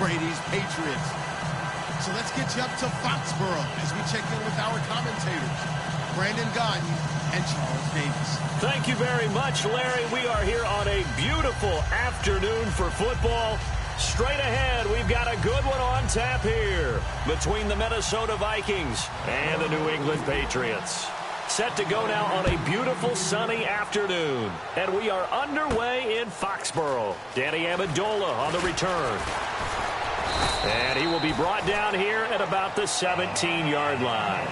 Brady's Patriots. So let's get you up to Foxborough as we check in with our commentators, Brandon Gaudin and Charles Davis. Thank you very much, Larry. We are here on a beautiful afternoon for football. Straight ahead, we've got a good one on tap here between the Minnesota Vikings and the New England Patriots. Set to go now on a beautiful sunny afternoon. And we are underway in Foxborough. Danny Amendola on the return. And he will be brought down here at about the 17-yard line.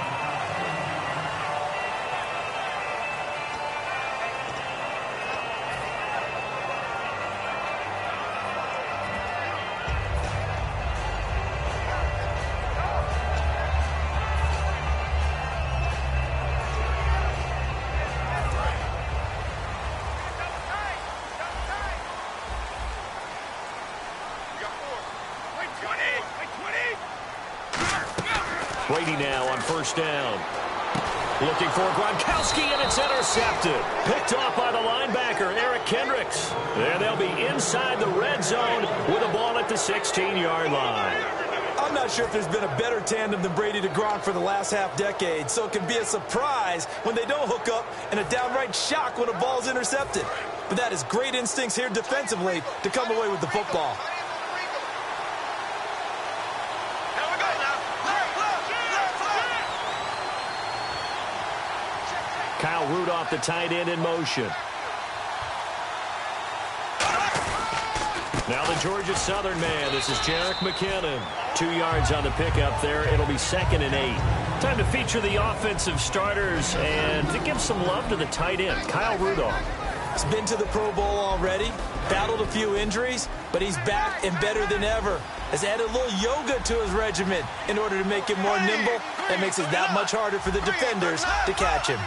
Brady now on first down. Looking for Gronkowski, and it's intercepted. Picked off by the linebacker, Eric Kendricks. And they'll be inside the red zone with a ball at the 16-yard line. I'm not sure if there's been a better tandem than Brady to Gronk for the last half-decade, so it can be a surprise when they don't hook up and a downright shock when a ball's intercepted. But that is great instincts here defensively to come away with the football. Kyle Rudolph, the tight end, in motion. Now the Georgia Southern man. This is Jerick McKinnon. 2 yards on the pickup there. It'll be 2nd and 8. Time to feature the offensive starters and to give some love to the tight end, Kyle Rudolph. He's been to the Pro Bowl already, battled a few injuries, but he's back and better than ever. Has added a little yoga to his regimen in order to make him more nimble. That makes it that much harder for the defenders to catch him.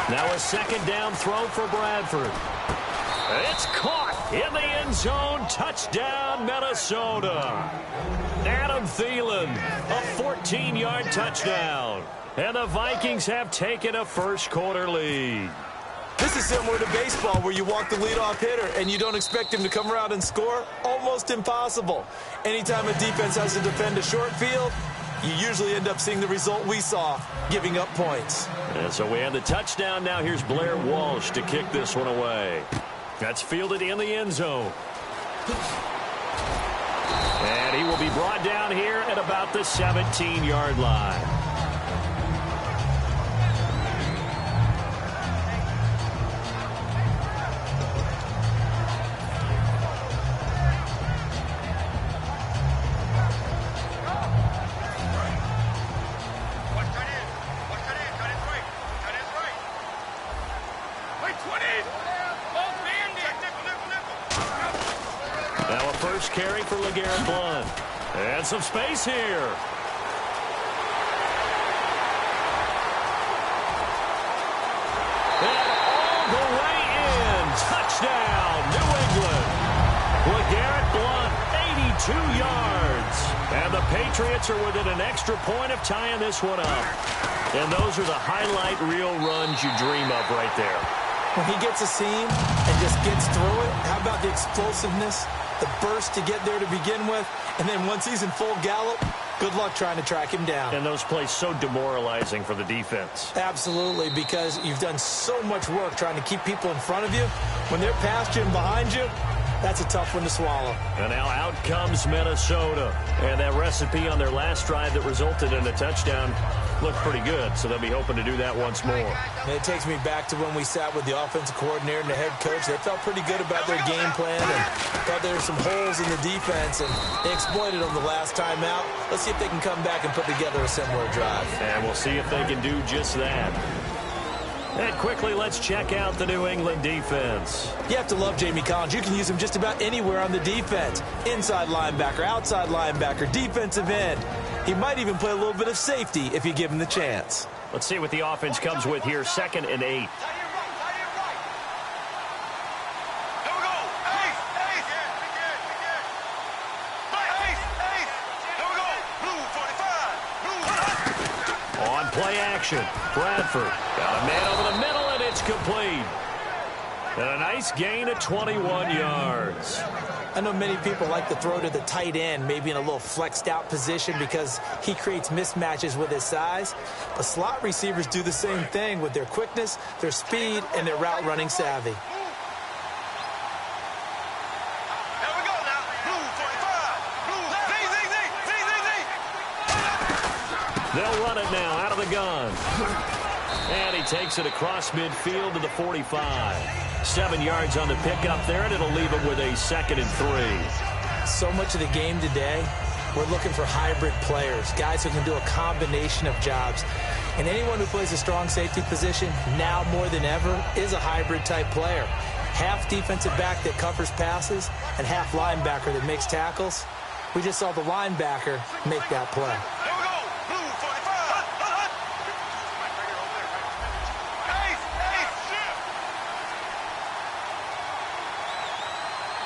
Now a 2nd down throw for Bradford. It's caught in the end zone. Touchdown, Minnesota. Adam Thielen, a 14-yard touchdown. And the Vikings have taken a first-quarter lead. This is similar to baseball where you walk the leadoff hitter and you don't expect him to come around and score. Almost impossible. Anytime a defense has to defend a short field, you usually end up seeing the result we saw, giving up points. And so we have the touchdown. Now here's Blair Walsh to kick this one away. That's fielded in the end zone. And he will be brought down here at about the 17-yard line. Now a first carry for LeGarrette Blount. And some space here. And all the way in. Touchdown, New England. LeGarrette Blount, 82 yards. And the Patriots are within an extra point of tying this one up. And those are the highlight reel runs you dream of right there. When he gets a seam and just gets through it, how about the explosiveness, the burst to get there to begin with, and then once he's in full gallop, good luck trying to track him down. And those plays so demoralizing for the defense. Absolutely, because you've done so much work trying to keep people in front of you. When they're past you and behind you, that's a tough one to swallow. And now out comes Minnesota. And that recipe on their last drive that resulted in a touchdown looked pretty good, so they'll be hoping to do that once more. And it takes me back to when we sat with the offensive coordinator and the head coach. They felt pretty good about their game plan and thought there were some holes in the defense, and they exploited them the last time out. Let's see if they can come back and put together a similar drive. And we'll see if they can do just that. And quickly, let's check out the New England defense. You have to love Jamie Collins. You can use him just about anywhere on the defense. Inside linebacker, outside linebacker, defensive end. He might even play a little bit of safety if you give him the chance. Let's see what the offense comes with here. 2nd and 8. On play action, Bradford got a man over the middle, and it's complete. A nice gain of 21 yards. I know many people like to throw to the tight end, maybe in a little flexed out position because he creates mismatches with his size. But slot receivers do the same thing with their quickness, their speed, and their route running savvy. They'll run it now out of the gun. And he takes it across midfield to the 45. 7 yards on the pickup there, and it'll leave him with a 2nd and 3. So much of the game today, we're looking for hybrid players, guys who can do a combination of jobs. And anyone who plays a strong safety position, now more than ever, is a hybrid type player. Half defensive back that covers passes and half linebacker that makes tackles. We just saw the linebacker make that play.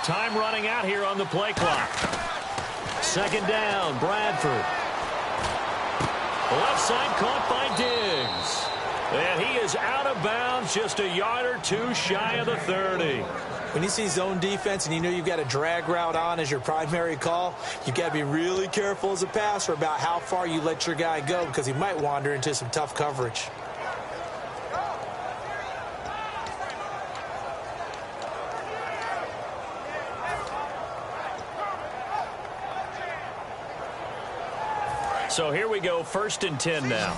Time running out here on the play clock. 2nd down, Bradford. Left side caught by Diggs. And he is out of bounds, just a yard or two shy of the 30. When you see zone defense and you know you've got a drag route on as your primary call, you've got to be really careful as a passer about how far you let your guy go because he might wander into some tough coverage. So here we go, 1st and 10 now.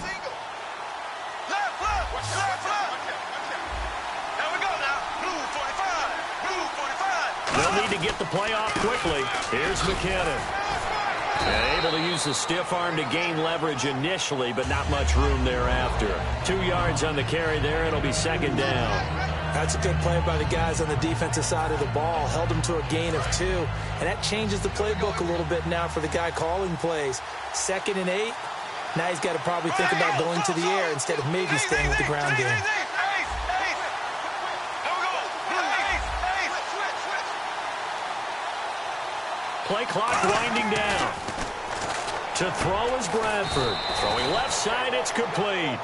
They'll need to get the play off quickly. Here's McKinnon. And able to use the stiff arm to gain leverage initially, but not much room thereafter. 2 yards on the carry there. It'll be 2nd down. That's a good play by the guys on the defensive side of the ball. Held him to a gain of 2. And that changes the playbook a little bit now for the guy calling plays. 2nd and 8. Now he's got to probably think about going to the air instead of maybe staying with the ground game. Play clock winding down. To throw is Bradford. Throwing left side, it's complete.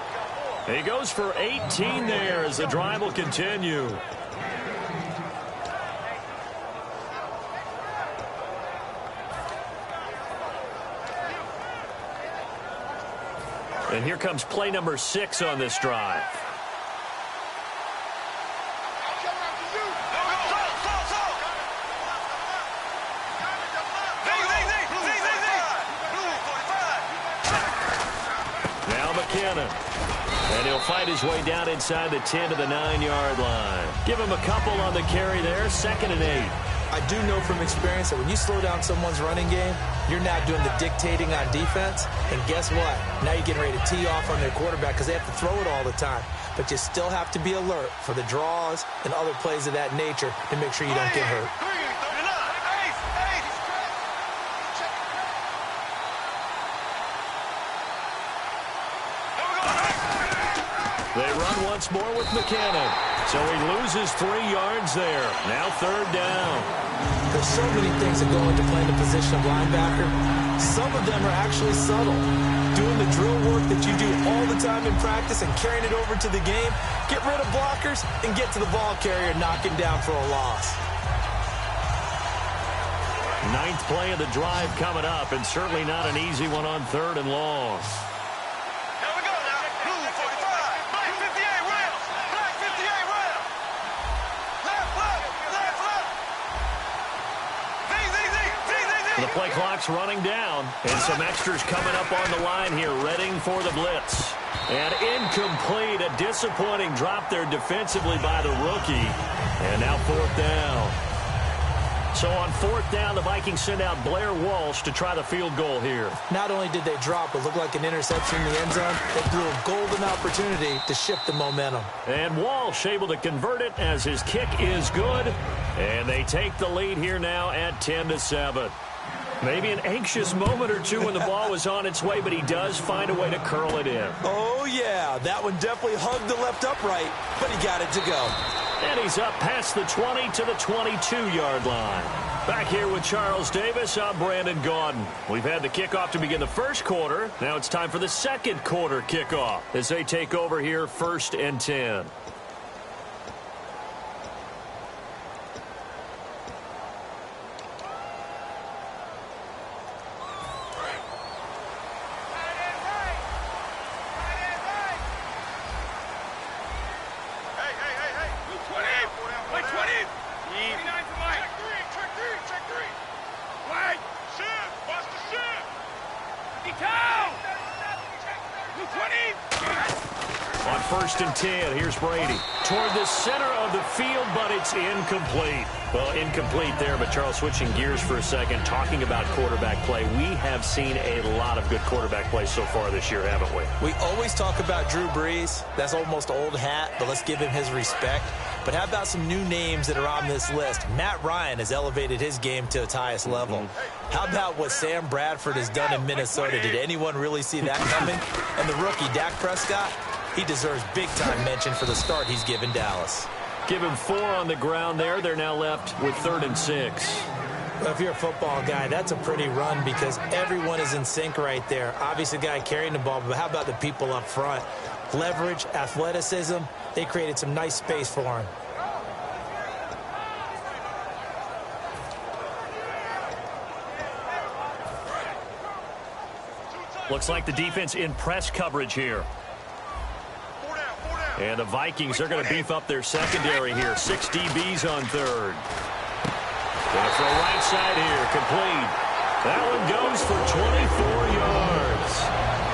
He goes for 18 there as the drive will continue. And here comes play number 6 on this drive. Now McKinnon. And he'll fight his way down inside the 10 to the 9-yard line. Give him a couple on the carry there, 2nd and 8. I do know from experience that when you slow down someone's running game, you're not doing the dictating on defense. And guess what? Now you're getting ready to tee off on their quarterback because they have to throw it all the time. But you still have to be alert for the draws and other plays of that nature to make sure you don't get hurt. They run once more with McKinnon. So he loses 3 yards there. Now 3rd down. There's so many things that go into playing the position of linebacker. Some of them are actually subtle. Doing the drill work that you do all the time in practice and carrying it over to the game. Get rid of blockers and get to the ball carrier, knocking down for a loss. 9th play of the drive coming up, and certainly not an easy one on 3rd and long. The play clock's running down, and some extras coming up on the line here, readying for the blitz. And incomplete, a disappointing drop there defensively by the rookie. And now 4th down. So on 4th down, the Vikings send out Blair Walsh to try the field goal here. Not only did they drop what looked like an interception in the end zone, they blew a golden opportunity to shift the momentum. And Walsh able to convert it as his kick is good. And they take the lead here now at 10-7. Maybe an anxious moment or two when the ball was on its way, but he does find a way to curl it in. Oh, yeah. That one definitely hugged the left upright, but he got it to go. And he's up past the 20 to the 22-yard line. Back here with Charles Davis, I'm Brandon Gaudin. We've had the kickoff to begin the first quarter. Now it's time for the second quarter kickoff as they take over here 1st and 10. 1st and 10. Here's Brady toward the center of the field, but it's incomplete. Well, incomplete there, but Charles, switching gears for a second, talking about quarterback play. We have seen a lot of good quarterback play so far this year, haven't we? We always talk about Drew Brees. That's almost old hat, but let's give him his respect. But how about some new names that are on this list? Matt Ryan has elevated his game to its highest level. How about what Sam Bradford has done in Minnesota? Did anyone really see that coming? And the rookie, Dak Prescott, he deserves big-time mention for the start he's given Dallas. Give him 4 on the ground there. They're now left with 3rd and 6. Well, if you're a football guy, that's a pretty run because everyone is in sync right there. Obviously, the guy carrying the ball, but how about the people up front? Leverage, athleticism, they created some nice space for him. Looks like the defense in press coverage here. And the Vikings are going to beef up their secondary here. 6 DBs on 3rd. Going to throw right side here. Complete. That one goes for 24 yards.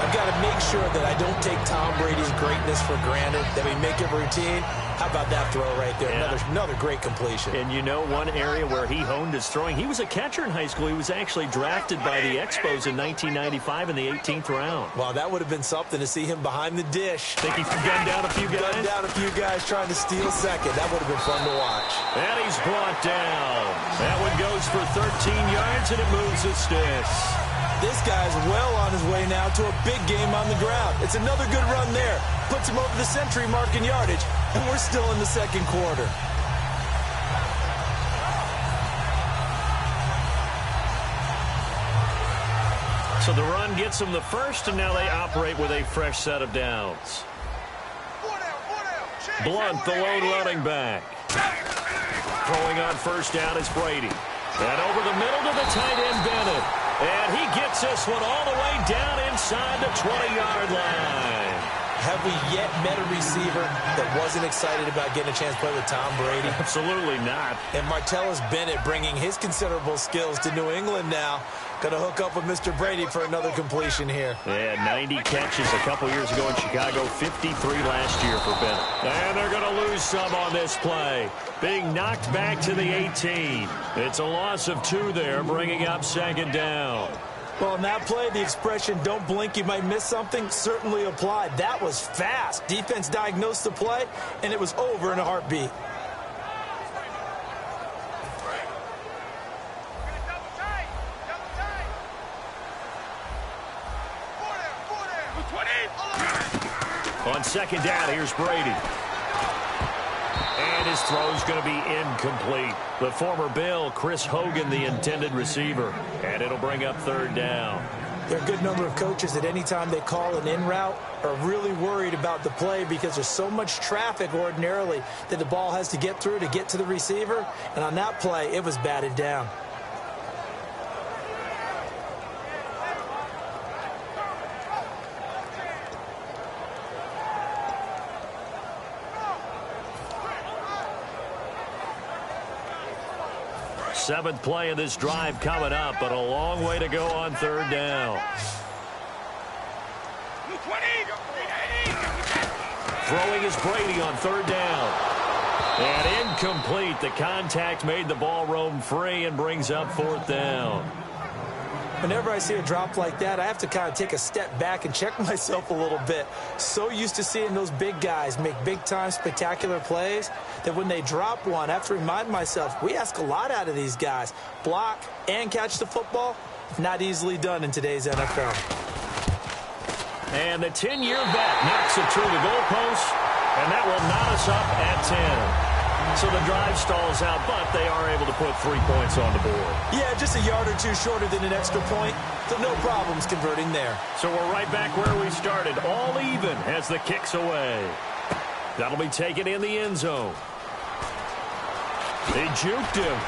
I've got to make sure that I don't take Tom Brady's greatness for granted, that we make it routine. How about that throw right there? Yeah. Another great completion. And you know one area where he honed his throwing, he was a catcher in high school. He was actually drafted by the Expos in 1995 in the 18th round. Wow, that would have been something to see him behind the dish. Think he gunned down a few guys? Gunned down a few guys trying to steal second. That would have been fun to watch. And he's brought down. That one goes for 13 yards, and it moves the sticks. This guy's well on his way now to a big game on the ground. It's another good run there. Puts him over the century mark in yardage, and we're still in the second quarter. So the run gets them the first, and now they operate with a fresh set of downs. Blunt, the lone running back. Throwing on 1st down is Brady. And over the middle to the tight end, Bennett. And he gets this one all the way down inside the 20-yard line. Have we yet met a receiver that wasn't excited about getting a chance to play with Tom Brady? Absolutely not. And Martellus Bennett bringing his considerable skills to New England now. Going to hook up with Mr. Brady for another completion here. Yeah, 90 catches a couple years ago in Chicago, 53 last year for Bennett. And they're going to lose some on this play. Being knocked back to the 18. It's a loss of 2 there, bringing up 2nd down. Well, in that play, the expression, don't blink, you might miss something, certainly applied. That was fast. Defense diagnosed the play, and it was over in a heartbeat. On 2nd down, here's Brady. And his throw's going to be incomplete. The former Bill, Chris Hogan, the intended receiver. And it'll bring up 3rd down. There are a good number of coaches that any time they call an in route are really worried about the play because there's so much traffic ordinarily that the ball has to get through to get to the receiver. And on that play, it was batted down. Seventh play of this drive coming up, but a long way to go on 3rd down. Throwing is Brady on 3rd down. And incomplete. The contact made the ball roam free and brings up 4th down. Whenever I see a drop like that, I have to kind of take a step back and check myself a little bit. So used to seeing those big guys make big-time spectacular plays that when they drop one, I have to remind myself, we ask a lot out of these guys. Block and catch the football, not easily done in today's NFL. And the 10-year vet knocks it through the goalpost, and that will knot us up at 10. So the drive stalls out, but they are able to put 3 points on the board. Yeah, just a yard or two shorter than an extra point, so no problems converting there. So we're right back where we started, all even as the kick's away. That'll be taken in the end zone. They juked him.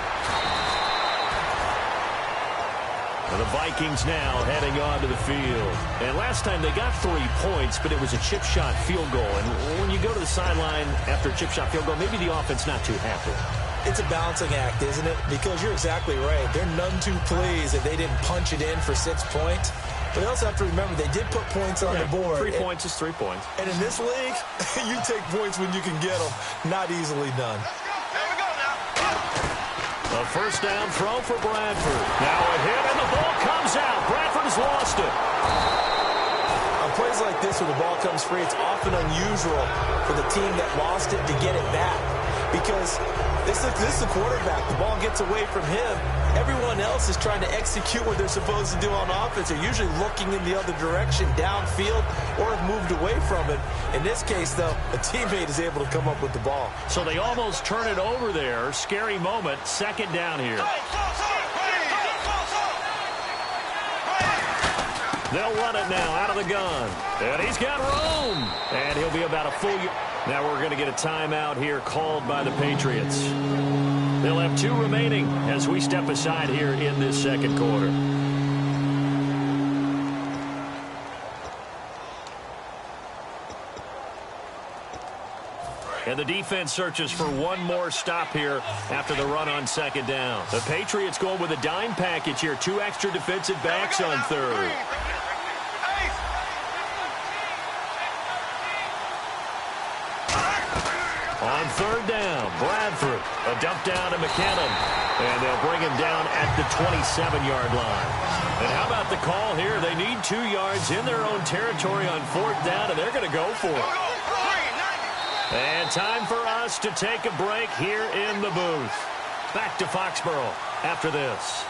And the Vikings now heading onto the field. And last time they got 3 points, but it was a chip shot field goal. And when you go to the sideline after a chip shot field goal, maybe the offense not too happy. It's a balancing act, isn't it? Because you're exactly right. They're none too pleased that they didn't punch it in for 6 points. But they also have to remember they did put points on the board. 3 points is 3 points. And in this league, you take points when you can get them. Not easily done. A first down throw for Bradford. Now a hit, and the ball comes out. Bradford has lost it. On plays like this where the ball comes free, it's often unusual for the team that lost it to get it back. Because this is the quarterback. The ball gets away from him. Everyone else is trying to execute what they're supposed to do on offense. They're usually looking in the other direction, downfield, or have moved away from it. In this case, though, a teammate is able to come up with the ball. So they almost turn it over there. Scary moment. Second down here. They'll run it now out of the gun. And he's got room. And he'll be about a full year. Now we're going to get a timeout here called by the Patriots. They'll have 2 remaining as we step aside here in this second quarter. And the defense searches for one more stop here after the run on second down. The Patriots going with a dime package here. 2 extra defensive backs on third. On third down, Bradford. A dump down to McKinnon. And they'll bring him down at the 27-yard line. And how about the call here? They need 2 yards in their own territory on fourth down, and they're going to go for it. And time for us to take a break here in the booth. Back to Foxborough after this.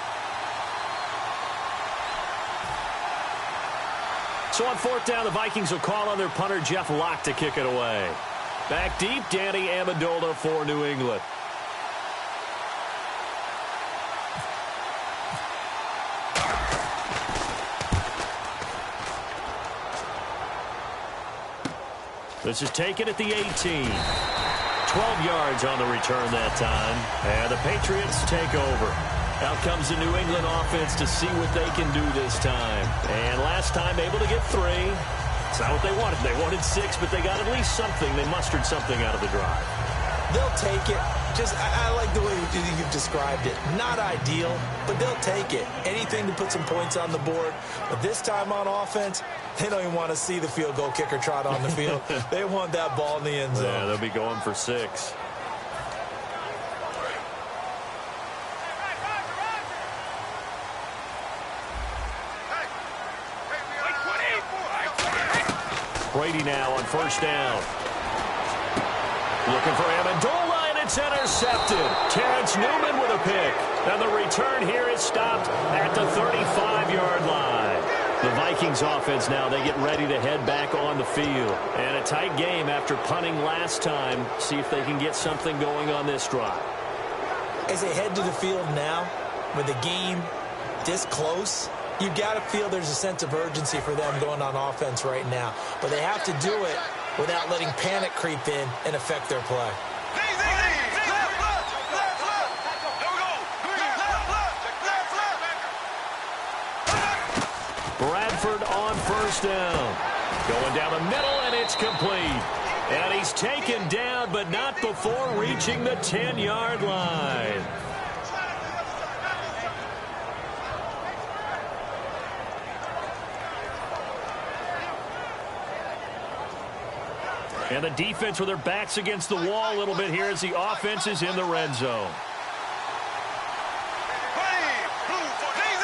So on fourth down, the Vikings will call on their punter, Jeff Locke, to kick it away. Back deep, Danny Amendola for New England. This is taken at the 18. 12 yards on the return that time. And the Patriots take over. Out comes the New England offense to see what they can do this time. And last time able to get 3. It's not what they wanted. They wanted 6, but they got at least something. They mustered something out of the drive. They'll take it. I like the way you've described it. Not ideal, but they'll take it. Anything to put some points on the board. But this time on offense, they don't even want to see the field goal kicker trot on the field. They want that ball in the end zone. Yeah, they'll be going for 6. Brady now on first down. Looking for Amendola, and it's intercepted. Terrence Newman with a pick. And the return here is stopped at the 35-yard line. The Vikings offense now, they get ready to head back on the field. And a tight game after punting last time. See if they can get something going on this drive. As they head to the field now, with the game this close, you've got to feel there's a sense of urgency for them going on offense right now. But they have to do it without letting panic creep in and affect their play. Bradford on first down. Going down the middle, and it's complete. And he's taken down, but not before reaching the 10-yard line. And the defense with their backs against the wall a little bit here as the offense is in the red zone.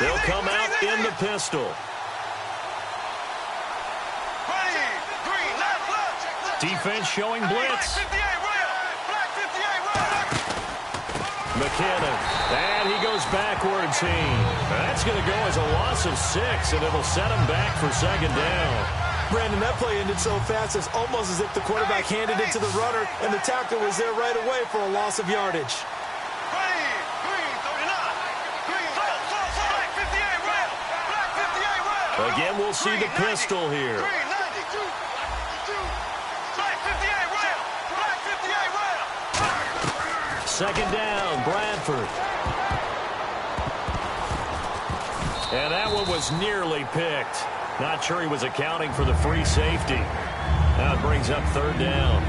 They'll come out in the pistol. Defense showing blitz. McKinnon. And he goes backwards. That's going to go as a loss of 6, and it'll set him back for second down. Brandon, that play ended so fast, it's almost as if the quarterback handed it to the runner, and the tackle was there right away for a loss of yardage. Again, we'll see the pistol here. Second down, Bradford. And that one was nearly picked. Not sure he was accounting for the free safety. Now it brings up third down.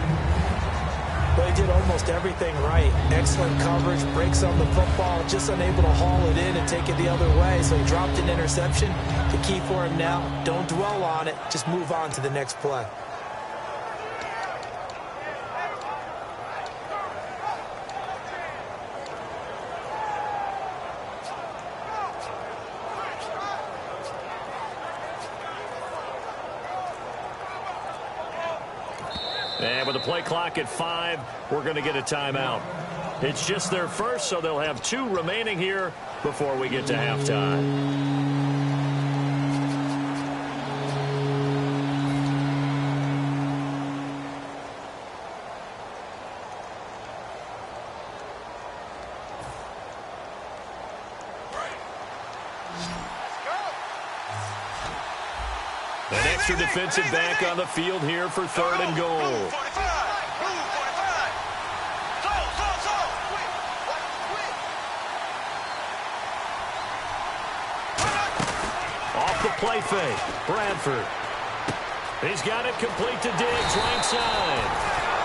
Well, he did almost everything right. Excellent coverage, breaks on the football, just unable to haul it in and take it the other way. So he dropped an interception. The key for him now, don't dwell on it. Just move on to the next play. And with the play clock at 5, we're going to get a timeout. It's just their first, so they'll have 2 remaining here before we get to halftime. An extra defensive back on the field here for 3rd and goal. Off the play fake, Bradford. He's got it complete to Diggs, right side.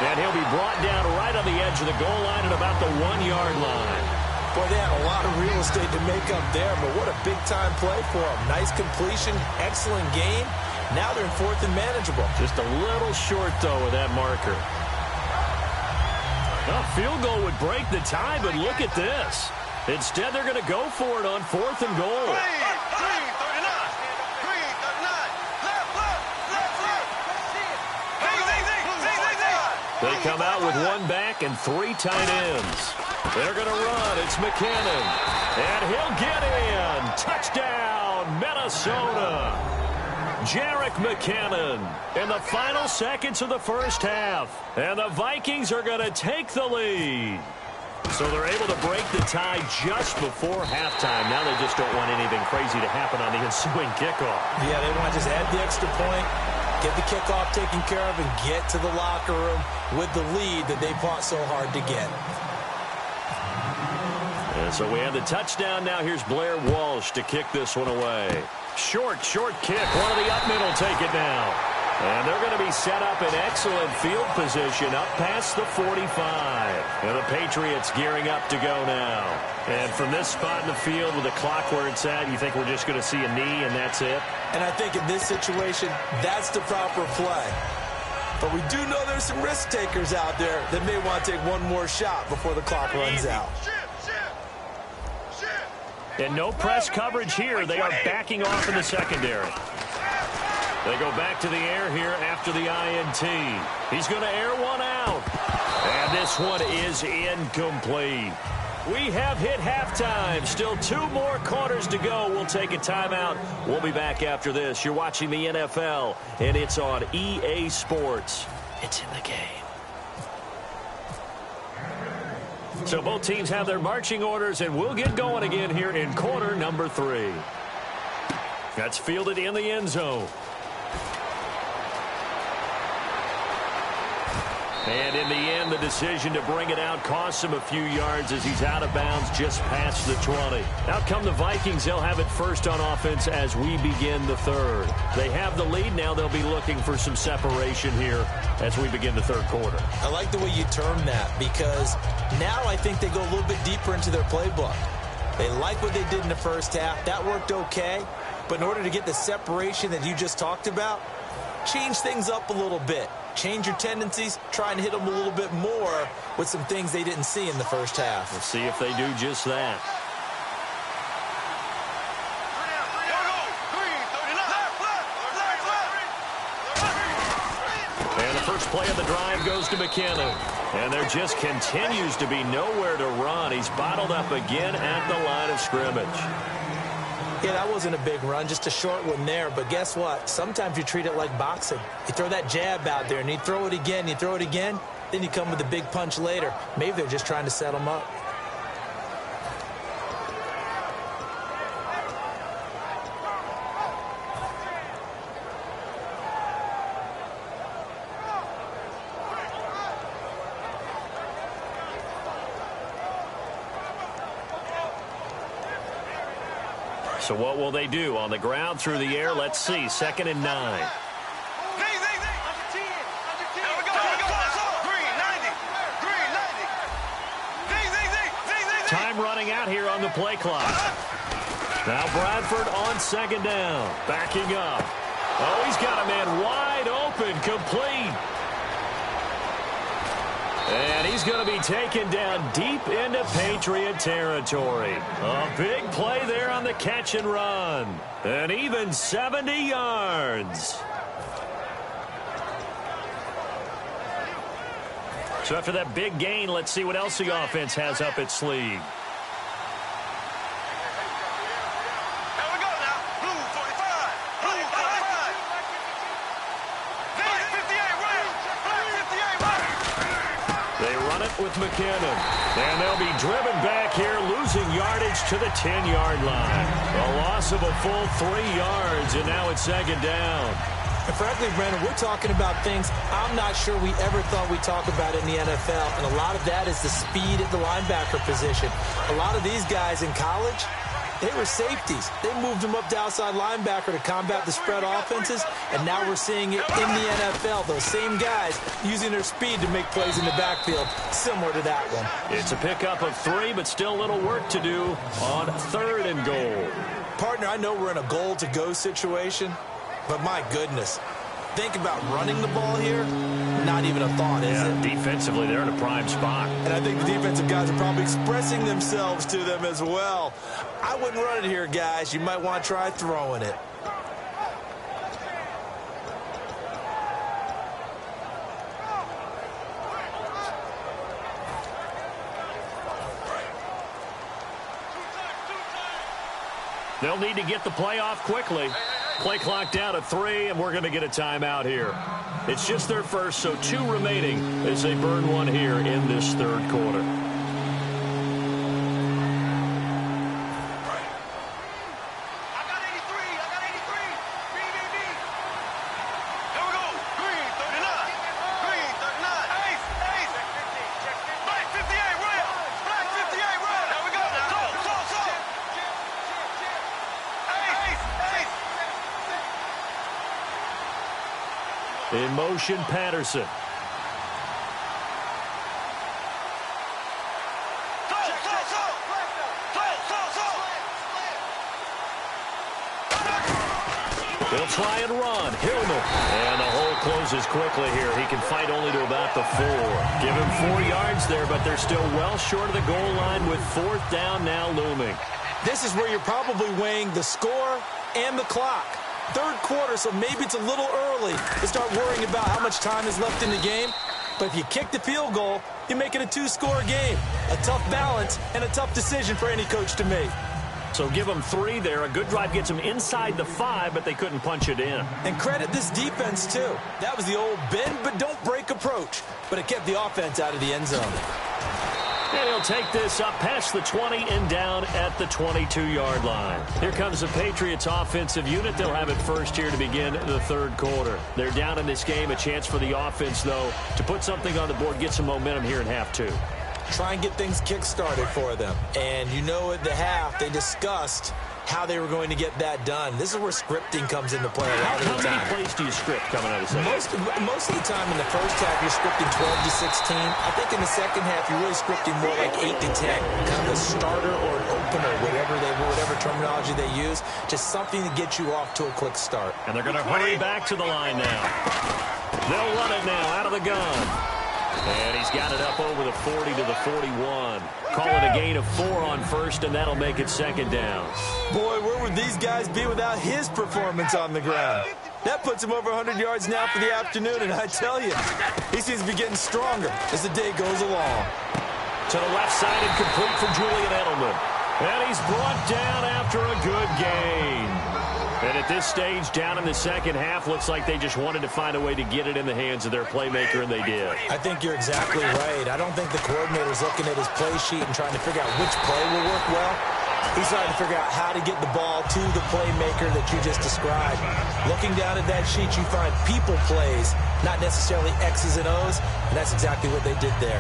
And he'll be brought down right on the edge of the goal line at about the 1-yard line. Boy, they had a lot of real estate to make up there, but what a big-time play for them. Nice completion, excellent game. Now they're in 4th and manageable. Just a little short, though, with that marker. A field goal would break the tie, but look at this. Instead, they're going to go for it on 4th and goal. They come out with 1 back and 3 tight ends. They're going to run. It's McKinnon. And he'll get in. Touchdown, Minnesota. Jerick McKinnon in the final seconds of the first half. And the Vikings are going to take the lead. So they're able to break the tie just before halftime. Now they just don't want anything crazy to happen on the ensuing kickoff. Yeah, they want to just add the extra point, get the kickoff taken care of, and get to the locker room with the lead that they fought so hard to get. And so we have the touchdown. Now here's Blair Walsh to kick this one away. Short kick. One of the up middle take it now. And they're going to be set up in excellent field position up past the 45. And the Patriots gearing up to go now. And from this spot in the field with the clock where it's at, you think we're just going to see a knee and that's it? And I think in this situation, that's the proper play. But we do know there's some risk takers out there that may want to take one more shot before the clock runs out. And no press coverage here. They are backing off in the secondary. They go back to the air here after the INT. He's going to air one out. And this one is incomplete. We have hit halftime. Still 2 more quarters to go. We'll take a timeout. We'll be back after this. You're watching the NFL, and it's on EA Sports. It's in the game. So both teams have their marching orders, and we'll get going again here in quarter number 3. That's fielded in the end zone. And in the end, the decision to bring it out costs him a few yards as he's out of bounds just past the 20. Out come the Vikings. They'll have it first on offense as we begin the 3rd. They have the lead. Now they'll be looking for some separation here as we begin the 3rd quarter. I like the way you term that because now I think they go a little bit deeper into their playbook. They like what they did in the first half. That worked okay. But in order to get the separation that you just talked about, change things up a little bit. Change your tendencies, try and hit them a little bit more with some things they didn't see in the first half. We'll see if they do just that. And the first play of the drive goes to McKinnon. And there just continues to be nowhere to run. He's bottled up again at the line of scrimmage. Yeah, that wasn't a big run, just a short one there. But guess what? Sometimes you treat it like boxing. You throw that jab out there, and you throw it again, then you come with a big punch later. Maybe they're just trying to set them up. So what will they do? On the ground, through the air, let's see. 2nd and 9. Time running out here on the play clock. Now Bradford on second down. Backing up. Oh, he's got a man wide open, complete. And he's going to be taken down deep into Patriot territory. A big play there on the catch and run. And even 70 yards. So after that big gain, let's see what else the offense has up its sleeve. With McKinnon. And they'll be driven back here, losing yardage to the 10-yard line. A loss of a full 3 yards, and now it's second down. And frankly, Brandon, we're talking about things I'm not sure we ever thought we'd talk about in the NFL. And a lot of that is the speed at the linebacker position. A lot of these guys in college, they were safeties. They moved them up to outside linebacker to combat the spread offenses, and now we're seeing it in the NFL. Those same guys using their speed to make plays in the backfield, similar to that one. It's a pickup of 3, but still a little work to do on 3rd and goal. Partner, I know we're in a goal-to-go situation, but my goodness, think about running the ball here. Not even a thought, is it? Defensively, they're in a prime spot. And I think the defensive guys are probably expressing themselves to them as well. I wouldn't run it here, guys. You might want to try throwing it. They'll need to get the play off quickly. Play clock down to 3, and we're going to get a timeout here. It's just their first, so 2 remaining as they burn 1 here in this 3rd quarter. In motion, Patterson. They'll try and run. Hillman. And the hole closes quickly here. He can fight only to about the 4. Give him 4 yards there, but they're still well short of the goal line with 4th down now looming. This is where you're probably weighing the score and the clock. 3rd quarter, so maybe it's a little early to start worrying about how much time is left in the game. But if you kick the field goal, you make it a 2-score game. A tough balance and a tough decision for any coach to make. So give them 3 there. A good drive gets them inside the 5, but they couldn't punch it in. And credit this defense, too. That was the old bend but don't break approach. But it kept the offense out of the end zone. And he'll take this up past the 20 and down at the 22-yard line. Here comes the Patriots offensive unit. They'll have it first here to begin the 3rd quarter. They're down in this game. A chance for the offense, though, to put something on the board, get some momentum here in half 2. Try and get things kick-started for them. And you know at the half, they discussed how they were going to get that done. This is where scripting comes into play a lot of the time. How many plays do you script coming out of the second? Most of the time in the first half, you're scripting 12 to 16. I think in the second half, you're really scripting more like 8 to 10. Kind of a starter or an opener, whatever terminology they use. Just something to get you off to a quick start. And they're going to hurry back to the line now. They'll run it now out of the gun. And he's got it up over the 40 to the 41. Call it a gain of 4 on 1st, and that'll make it 2nd down. Boy, where would these guys be without his performance on the ground? That puts him over 100 yards now for the afternoon, and I tell you, he seems to be getting stronger as the day goes along. To the left side and complete for Julian Edelman. And he's brought down after a good gain. And at this stage, down in the second half, looks like they just wanted to find a way to get it in the hands of their playmaker, and they did. I think you're exactly right. I don't think the coordinator's looking at his play sheet and trying to figure out which play will work well. He's trying to figure out how to get the ball to the playmaker that you just described. Looking down at that sheet, you find people plays, not necessarily X's and O's, and that's exactly what they did there.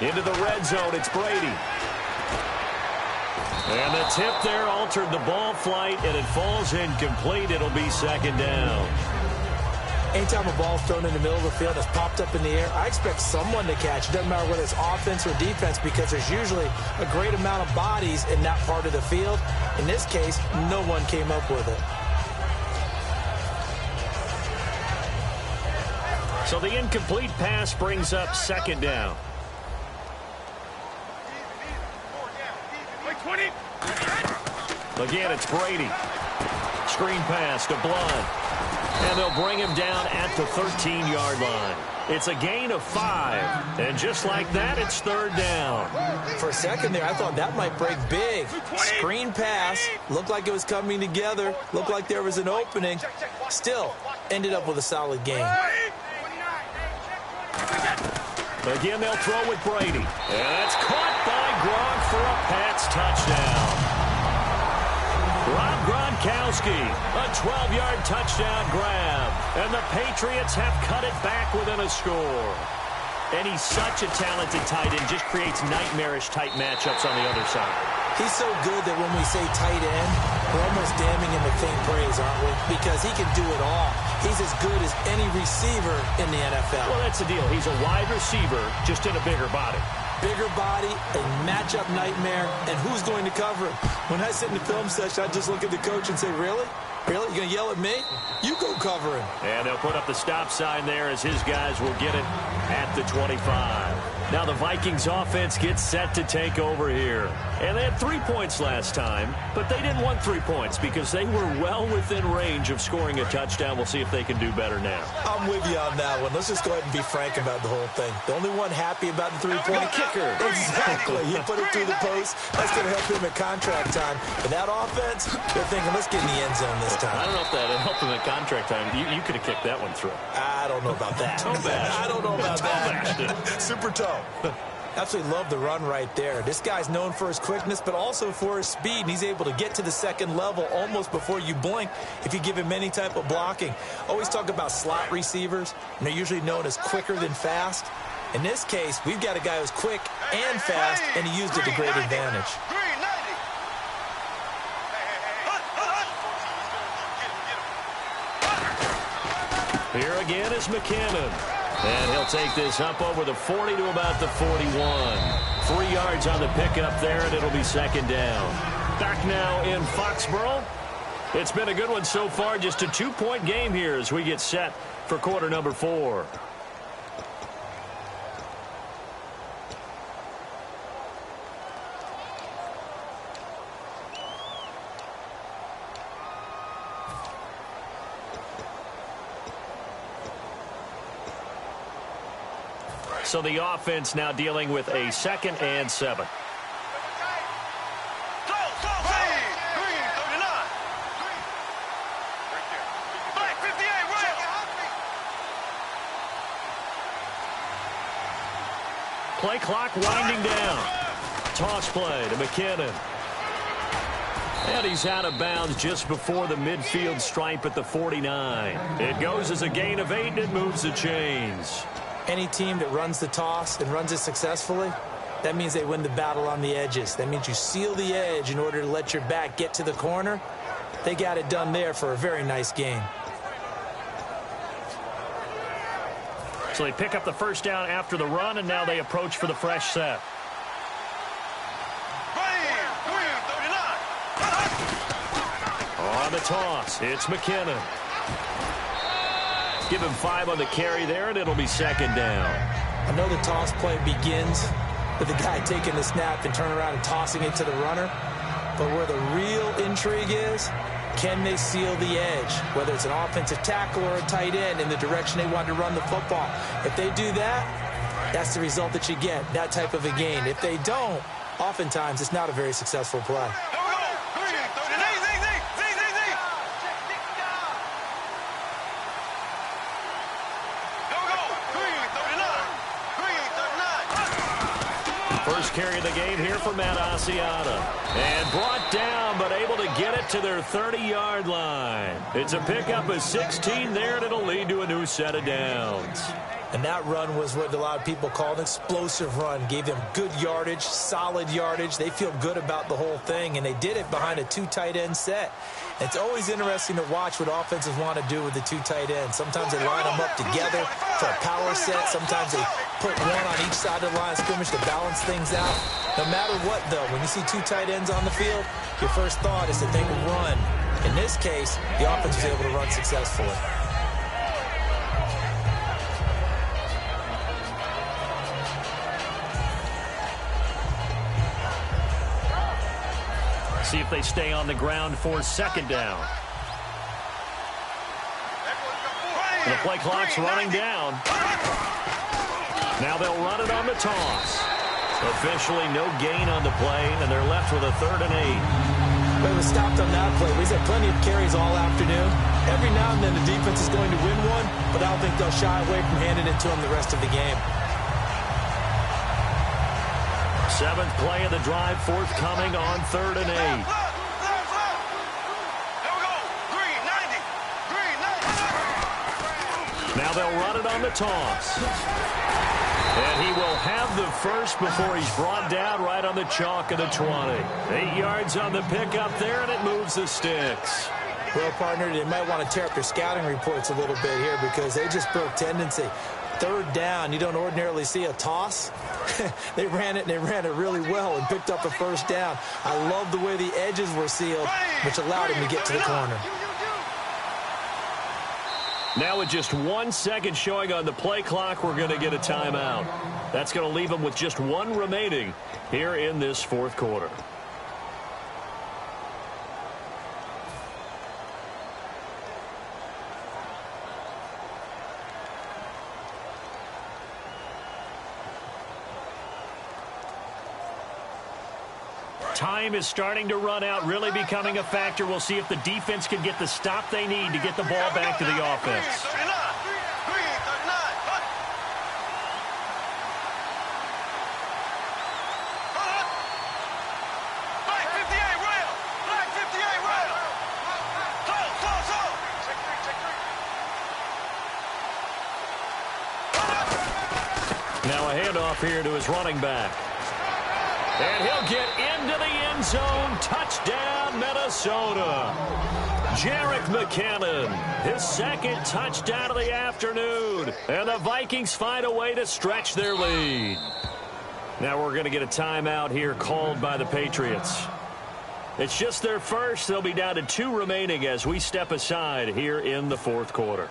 Into the red zone, it's Brady. And the tip there altered the ball flight, and it falls incomplete. It'll be second down. Anytime a ball's thrown in the middle of the field that's popped up in the air, I expect someone to catch. It doesn't matter whether it's offense or defense, because there's usually a great amount of bodies in that part of the field. In this case, no one came up with it. So the incomplete pass brings up second down. Again, it's Brady. Screen pass to Blunt. And they'll bring him down at the 13-yard line. It's a gain of 5. And just like that, it's third down. For a second there, I thought that might break big. Screen pass. Looked like it was coming together. Looked like there was an opening. Still, ended up with a solid gain. Again, they'll throw with Brady. And that's caught by Gronk for a Pats touchdown. Rob Gronkowski, a 12-yard touchdown grab. And the Patriots have cut it back within a score. And he's such a talented tight end, just creates nightmarish-type matchups on the other side. He's so good that when we say tight end, we're almost damning him with faint praise, aren't we? Because he can do it all. He's as good as any receiver in the NFL. Well, that's the deal. He's a wide receiver, just in a bigger body. Bigger body, a matchup nightmare, and who's going to cover him? When I sit in the film session, I just look at the coach and say, really? Really? You going to yell at me? You go cover him. And they'll put up the stop sign there as his guys will get it at the 25. Now the Vikings offense gets set to take over here. And they had 3 points last time, but they didn't want 3 points because they were well within range of scoring a touchdown. We'll see if they can do better now. I'm with you on that one. Let's just go ahead and be frank about the whole thing. The only one happy about the three-point kicker. Exactly. He put it through the post. That's going to help him at contract time. But that offense, they're thinking, let's get in the end zone this time. I don't know if that helped him at contract time. You could have kicked that one through. I don't know about that. I don't know about that. Super toe. Absolutely love the run right there. This guy's known for his quickness, but also for his speed, and he's able to get to the second level almost before you blink if you give him any type of blocking. Always talk about slot receivers, and they're usually known as quicker than fast. In this case, we've got a guy who's quick and fast, and he used it to great advantage. Here again is McKinnon. And he'll take this up over the 40 to about the 41. 3 yards on the pickup there, and it'll be second down. Back now in Foxborough. It's been a good one so far. Just a 2-point game here as we get set for quarter number 4. So the offense now dealing with a 2nd and 7. Play clock winding down. Toss play to McKinnon. And he's out of bounds just before the midfield stripe at the 49. It goes as a gain of 8, and it moves the chains. Any team that runs the toss and runs it successfully, that means they win the battle on the edges. That means you seal the edge in order to let your back get to the corner. They got it done there for a very nice game. So they pick up the first down after the run, and now they approach for the fresh set. On the toss, it's McKinnon. Give him 5 on the carry there, and it'll be second down. I know the toss play begins with the guy taking the snap and turning around and tossing it to the runner. But where the real intrigue is, can they seal the edge? Whether it's an offensive tackle or a tight end in the direction they want to run the football. If they do that, that's the result that you get, that type of a gain. If they don't, oftentimes it's not a very successful play. carry of the game here for Matt Asiata. And brought down, but able to get it to their 30-yard line. It's a pickup of 16 there, and it'll lead to a new set of downs. And that run was what a lot of people call an explosive run. Gave them good yardage, solid yardage. They feel good about the whole thing, and they did it behind a 2 tight end set. It's always interesting to watch what offenses want to do with the 2 tight ends. Sometimes they line them up together for a power set. Sometimes they put one on each side of the line of scrimmage to balance things out. No matter what, though, when you see 2 tight ends on the field, your first thought is to think of run. In this case, the offense was able to run successfully. See if they stay on the ground for second down. The play clock's running down. Now they'll run it on the toss. Officially no gain on the play, and they're left with a 3rd and 8. But it was stopped on that play. He's had plenty of carries all afternoon. Every now and then the defense is going to win one, but I don't think they'll shy away from handing it to him the rest of the game. 7th play of the drive, forthcoming on 3rd and 8. Now they'll run it on the toss. And he will have the first before he's brought down right on the chalk of the 20. 8 yards on the pickup there, and it moves the sticks. Well, partner, they might want to tear up their scouting reports a little bit here because they just broke tendency. 3rd down, you don't ordinarily see a toss. They ran it, and they ran it really well and picked up a 1st down. I love the way the edges were sealed, which allowed him to get to the corner. Now with just 1 second showing on the play clock, we're going to get a timeout. That's going to leave them with just 1 remaining here in this 4th quarter. Time is starting to run out, really becoming a factor. We'll see if the defense can get the stop they need to get the ball back to the offense. Now a handoff here to his running back. And he'll get into the end zone. Touchdown, Minnesota. Jerick McKinnon, his 2nd touchdown of the afternoon. And the Vikings find a way to stretch their lead. Now we're going to get a timeout here called by the Patriots. It's just their first. They'll be down to 2 remaining as we step aside here in the 4th quarter.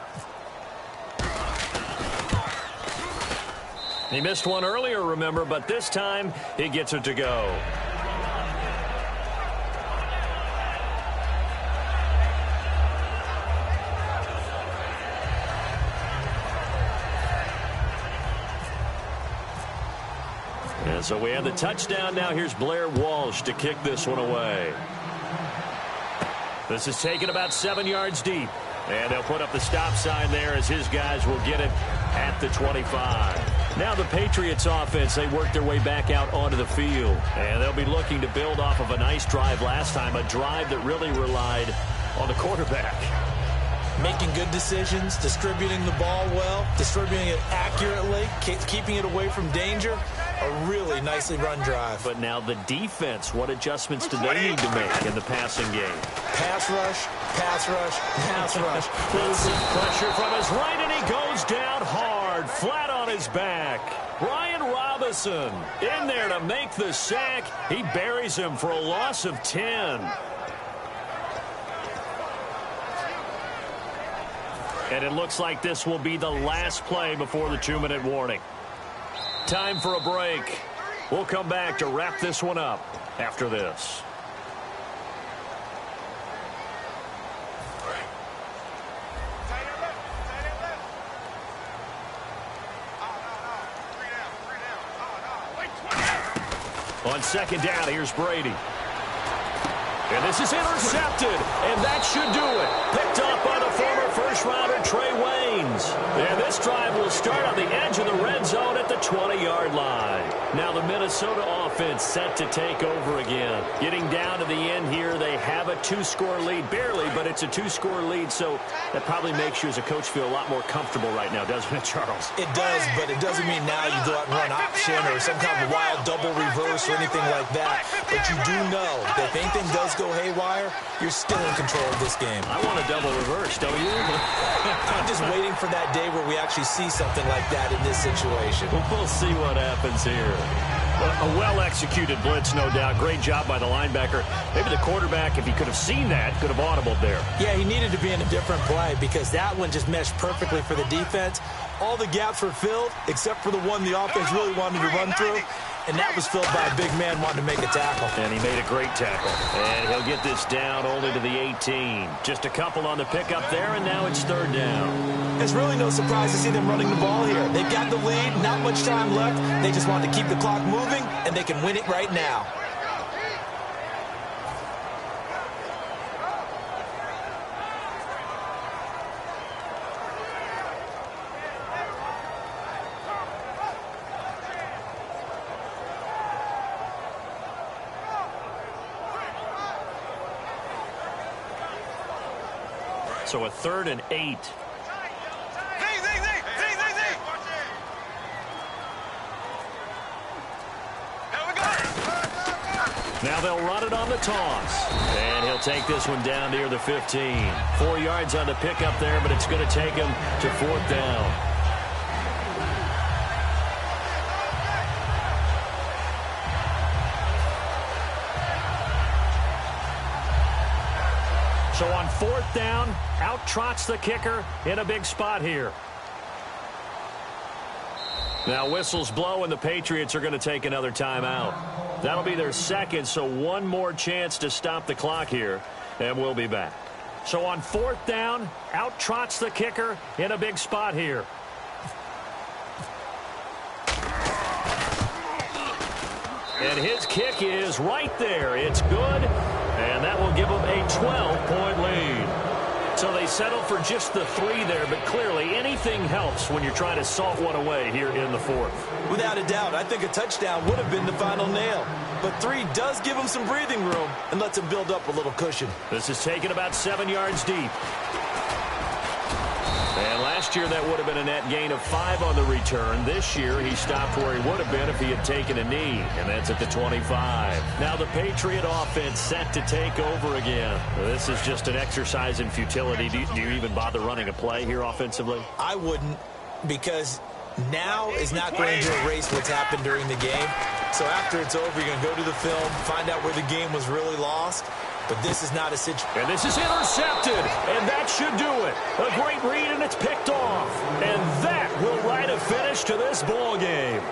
He missed one earlier, remember, but this time he gets it to go. And so we have the touchdown. Now here's Blair Walsh to kick this one away. This is taken about 7 yards deep. And they'll put up the stop sign there as his guys will get it at the 25. Now the Patriots offense, they work their way back out onto the field. And they'll be looking to build off of a nice drive last time, a drive that really relied on the quarterback. Making good decisions, distributing the ball well, distributing it accurately, keeping it away from danger. A really nicely run drive. But now the defense, what adjustments do they need to make in the passing game? Pass rush, pass rush, pass rush. Pressure from his right, and he goes down hard, flat on his back. Brian Robinson in there to make the sack. He buries him for a loss of 10. And it looks like this will be the last play before the 2-minute warning. Time for a break. We'll come back to wrap this one up after this. On second down, here's Brady. And this is intercepted, and that should do it. Picked up by the former first-rounder Trey Waynes. And this drive will start on the edge of the red zone at the 20-yard line. Now the Minnesota offense set to take over again. Getting down to the end here, they have a 2-score lead. Barely, but it's a 2-score lead, so that probably makes you as a coach feel a lot more comfortable right now, doesn't it, Charles? It does, but it doesn't mean now you go out and run option or some kind of wild double reverse or anything like that. But you do know that if anything does go haywire, you're still in control of this game. I want a double reverse, don't you? I'm just waiting for that day where we actually see something like that in this situation. We'll see what happens here. A well-executed blitz, no doubt. Great job by the linebacker. Maybe the quarterback, if he could have seen that, could have audibled there. Yeah, he needed to be in a different play because that one just meshed perfectly for the defense. All the gaps were filled except for the one the offense really wanted to run through, and that was filled by a big man wanting to make a tackle. And he made a great tackle. And he'll get this down only to the 18. Just a couple on the pickup there, and now it's 3rd down. It's really no surprise to see them running the ball here. They've got the lead, not much time left. They just want to keep the clock moving, and they can win it right now. So a 3rd and 8. Now they'll run it on the toss. And he'll take this one down near the 15. 4 yards on the pickup there, but it's going to take him to 4th down. So on 4th down, out trots the kicker in a big spot here. Now whistles blow, and the Patriots are going to take another timeout. That'll be their 2nd, so one more chance to stop the clock here, and we'll be back. So on 4th down, out trots the kicker in a big spot here. And his kick is right there. It's good, and that will give them a 12-point lead. So they settle for just the 3 there, but clearly anything helps when you're trying to salt one away here in the 4th. Without a doubt, I think a touchdown would have been the final nail. But 3 does give them some breathing room and lets them build up a little cushion. This is taken about 7 yards deep. And last year that would have been a net gain of 5 on the return. This year he stopped where he would have been if he had taken a knee, and that's at the 25. Now the Patriot offense set to take over again. This is just an exercise in futility. Do you even bother running a play here offensively? I wouldn't, because now is not going to erase what's happened during the game. So after it's over, you're going to go to the film, find out where the game was really lost. But this is not a situation. And this is intercepted, and that should do it. A great read, and it's picked off. And that will write a finish to this ball game.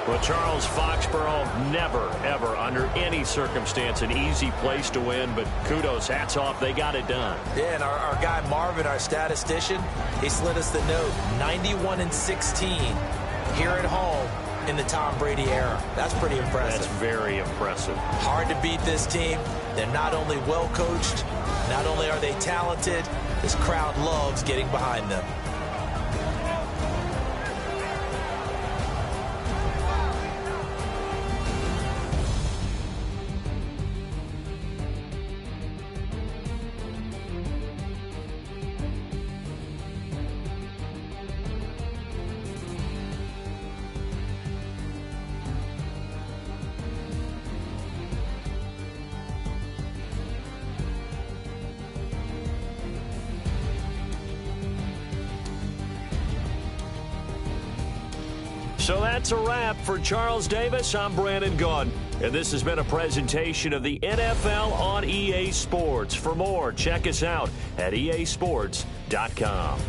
Well, Charles, Foxborough, never, ever, under any circumstance, an easy place to win. But kudos, hats off, they got it done. Yeah, and our guy Marvin, our statistician, he slid us the note, 91-16 here at home in the Tom Brady era. That's pretty impressive. That's very impressive. Hard to beat this team. They're not only well coached, not only are they talented, this crowd loves getting behind them. So that's a wrap for Charles Davis. I'm Brandon Gaudin, and this has been a presentation of the NFL on EA Sports. For more, check us out at easports.com.